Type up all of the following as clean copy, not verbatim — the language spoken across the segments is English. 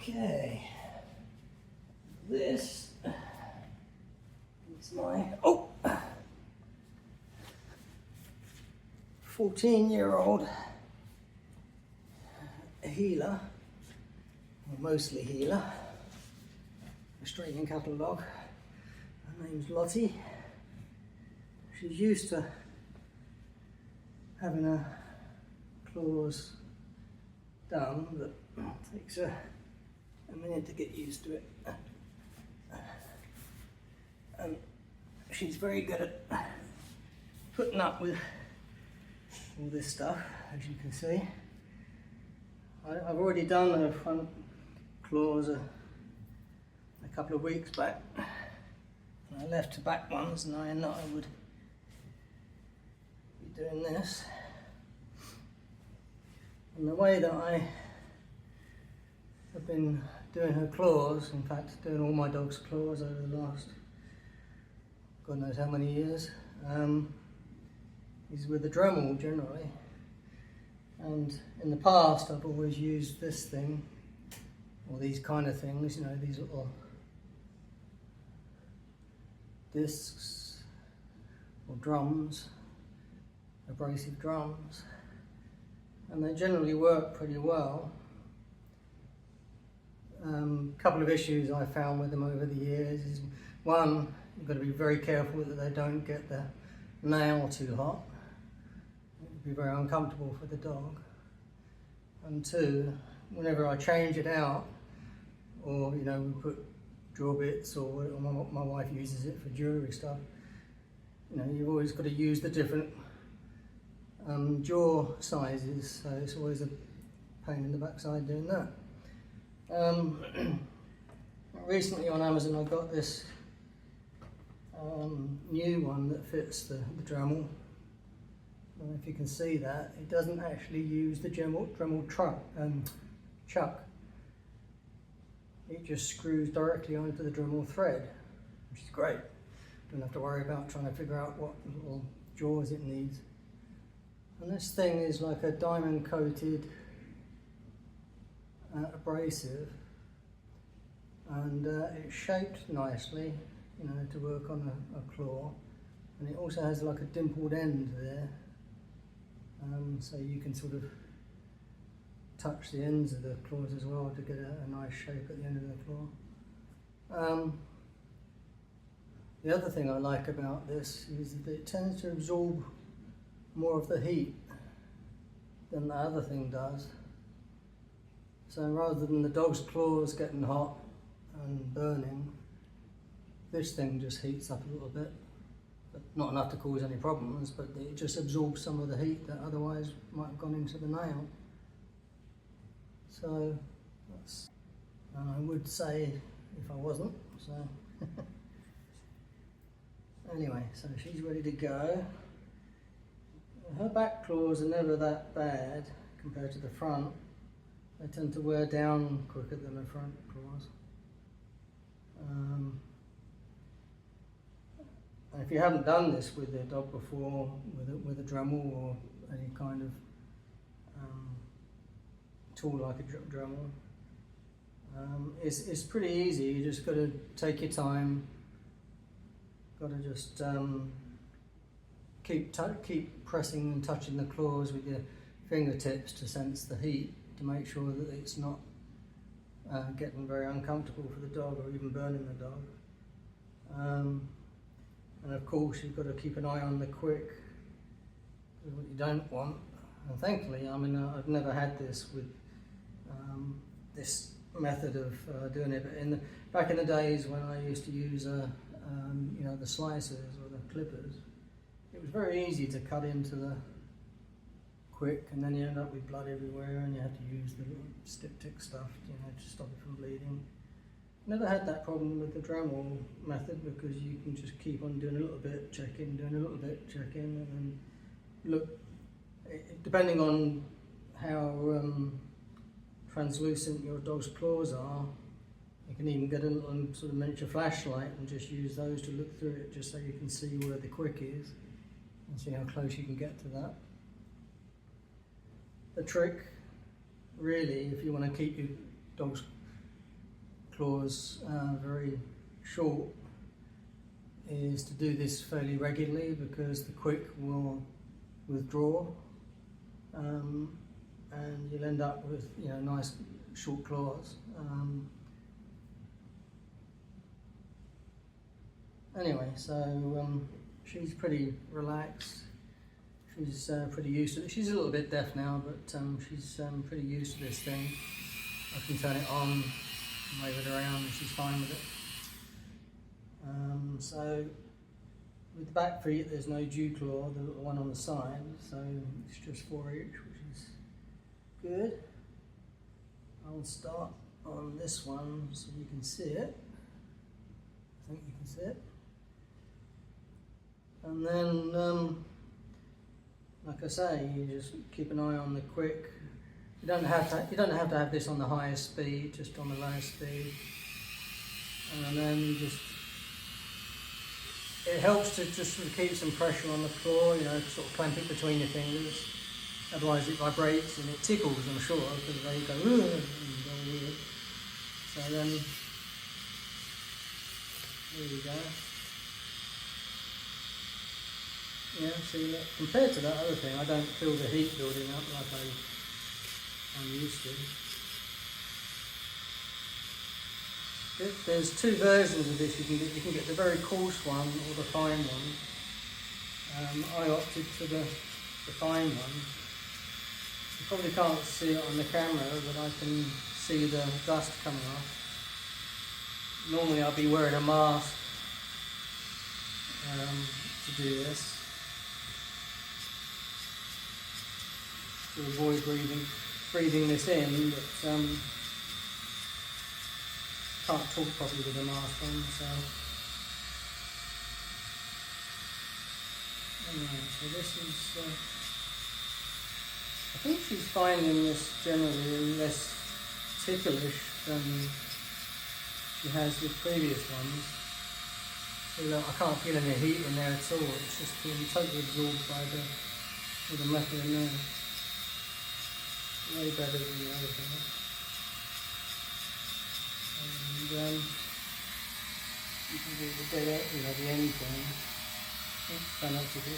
Okay, this is my 14-year-old heeler, or mostly heeler, Australian cattle. Her name's Lottie. She's used to having her claws done, but it takes her a minute to get used to it. And she's very good at putting up with all this stuff, as you can see. I've already done her front claws a couple of weeks back. I left the back ones knowing that I would be doing this. And the way that I have been doing her claws, in fact doing all my dog's claws over the last God knows how many years, is with the Dremel generally. And in the past I've always used this thing, or these kind of things, you know, these little discs or drums, abrasive drums, and they generally work pretty well. A couple of issues I found with them over the years is, one, you've got to be very careful that they don't get the nail too hot. It would be very uncomfortable for the dog. And two, whenever I change it out, or you know, we put draw bits, or my wife uses it for jewellery stuff, you know, you've always got to use the different jaw sizes, so it's always a pain in the backside doing that. Recently on Amazon I got this new one that fits the Dremel. I don't know if you can see that. It doesn't actually use the Dremel chuck. It just screws directly onto the Dremel thread, which is great. Don't have to worry about trying to figure out what little jaws it needs. And this thing is like a diamond coated abrasive, and it's shaped nicely, you know, to work on a claw, and it also has like a dimpled end there, so you can sort of touch the ends of the claws as well to get a nice shape at the end of the claw. The other thing I like about this is that it tends to absorb more of the heat than the other thing does. So rather than the dog's claws getting hot and burning, this thing just heats up a little bit, but not enough to cause any problems, but it just absorbs some of the heat that otherwise might have gone into the nail. So that's, and I would say if I wasn't, so. Anyway, so she's ready to go. Her back claws are never that bad compared to the front. They tend to wear down quicker than the front claws. And if you haven't done this with a dog before, with a Dremel or any kind of tool like a Dremel, it's pretty easy. You just got to take your time. Got to just keep pressing and touching the claws with your fingertips to sense the heat, to make sure that it's not getting very uncomfortable for the dog or even burning the dog. And of course you've got to keep an eye on the quick, what you don't want. And thankfully, I mean, I've never had this with this method of doing it, but back in the days when I used to use you know, the slicers or the clippers, it was very easy to cut into the quick, and then you end up with blood everywhere, and you have to use the little styptic stuff, you know, to stop it from bleeding. Never had that problem with the Dremel method, because you can just keep on doing a little bit, check in, doing a little bit, check in, and then look, depending on how translucent your dog's claws are, you can even get a little sort of miniature flashlight and just use those to look through it, just so you can see where the quick is and see how close you can get to that. The trick, really, if you want to keep your dog's claws very short is to do this fairly regularly, because the quick will withdraw, and you'll end up with, you know, nice short claws. Anyway, so she's pretty relaxed. She's pretty used to it. She's a little bit deaf now, but she's pretty used to this thing. I can turn it on, wave it around, and she's fine with it. So with the back feet, there's no dew claw, the little one on the side, so it's just 4 each, which is good. I'll start on this one so you can see it. I think you can see it. And then, like I say, you just keep an eye on the quick. You don't have to have this on the highest speed, just on the lowest speed. And then you just, it helps to just sort of keep some pressure on the claw, you know, sort of clamp it between your fingers. Otherwise it vibrates and it tickles, I'm sure, because they go, and go weird. So then, there you go. Yeah, see, compared to that other thing, I don't feel the heat building up like I'm used to. There's two versions of this you can get. You can get the very coarse one or the fine one. I opted for the fine one. You probably can't see it on the camera, but I can see the dust coming off. Normally I'll be wearing a mask to do this, to avoid breathing this in, but can't talk properly with a mask on, so anyway, so this is I think she's finding this generally less ticklish than she has with previous ones. So look, I can't feel any heat in there at all, it's just being totally absorbed by the metal in there. Way better than the other thing. And you can do the dead, you know, the end thing. Try not to do.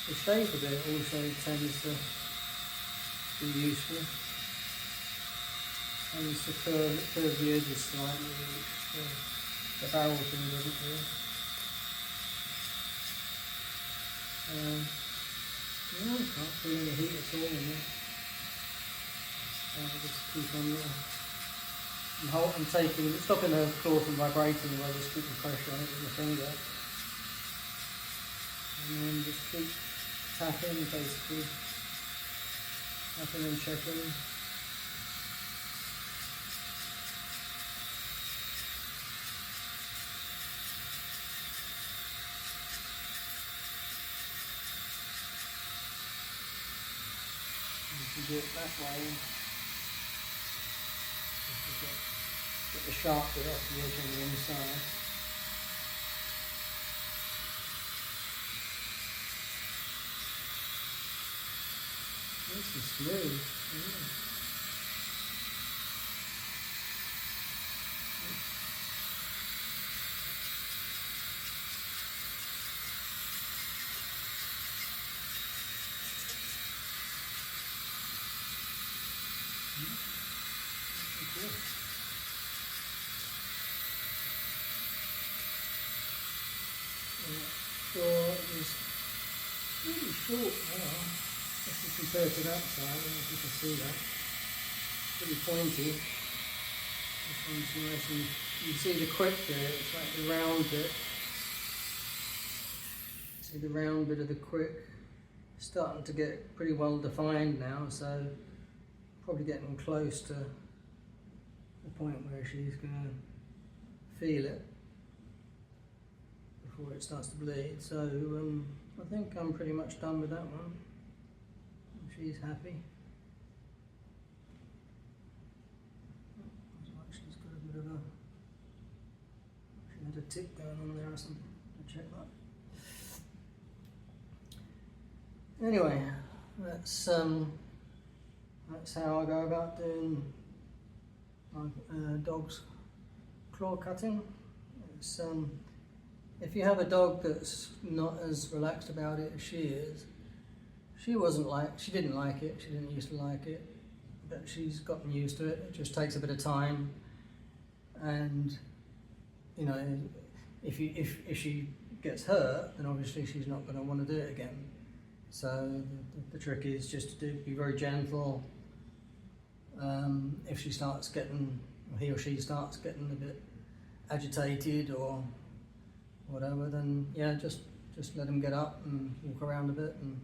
The shape of it also tends to be useful. Tends to curve the edges slightly, which the barrel thing doesn't do. Yeah, I can't feel any heat at all in there. I'll just keep on there. I'm stopping the claw from vibrating while just keeping pressure on it with my finger. And then just keep tapping, basically. Tapping and checking. You can do it that way. Get the sharp bit off the edge on the inside. This is smooth. So it's really short now, especially compared to that side. I don't know if you can see that. Pretty pointy. This one's nice, and you can see the quick there, it's like the round bit. See the round bit of the quick starting to get pretty well defined now, so probably getting close to the point where she's going to feel it before it starts to bleed. So I think I'm pretty much done with that one. She's happy. Looks like she's got a bit of a, she had a tick going on there or something. I'll check that. Anyway, that's That's how I go about doing my dog's claw cutting. It's, if you have a dog that's not as relaxed about it as she is, she didn't like it, she didn't used to like it, but she's gotten used to it. It just takes a bit of time, and you know, if she gets hurt, then obviously she's not going to want to do it again. So the trick is just to be very gentle. If she starts getting, or he or she starts getting a bit agitated or whatever, then yeah, just let them get up and walk around a bit and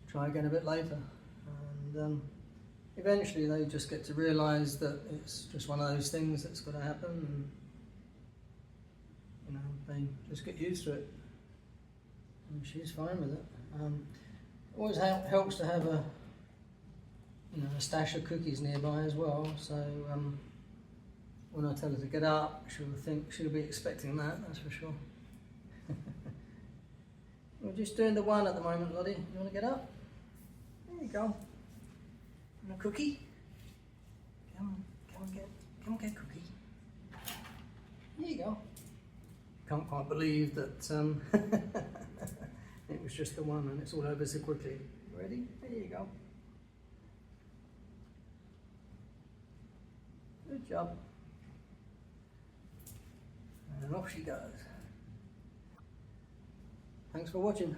try again a bit later. And eventually they just get to realise that it's just one of those things that's got to happen, and you know, they just get used to it. And she's fine with it. Always helps to have a a stash of cookies nearby as well. So when I tell her to get up, she'll be expecting that. That's for sure. We're just doing the one at the moment, Lottie. You want to get up? There you go. And a cookie? Come on, get a cookie. There you go. Can't quite believe that it was just the one and it's all over so quickly. Ready? There you go. Good job. And off she goes. Thanks for watching.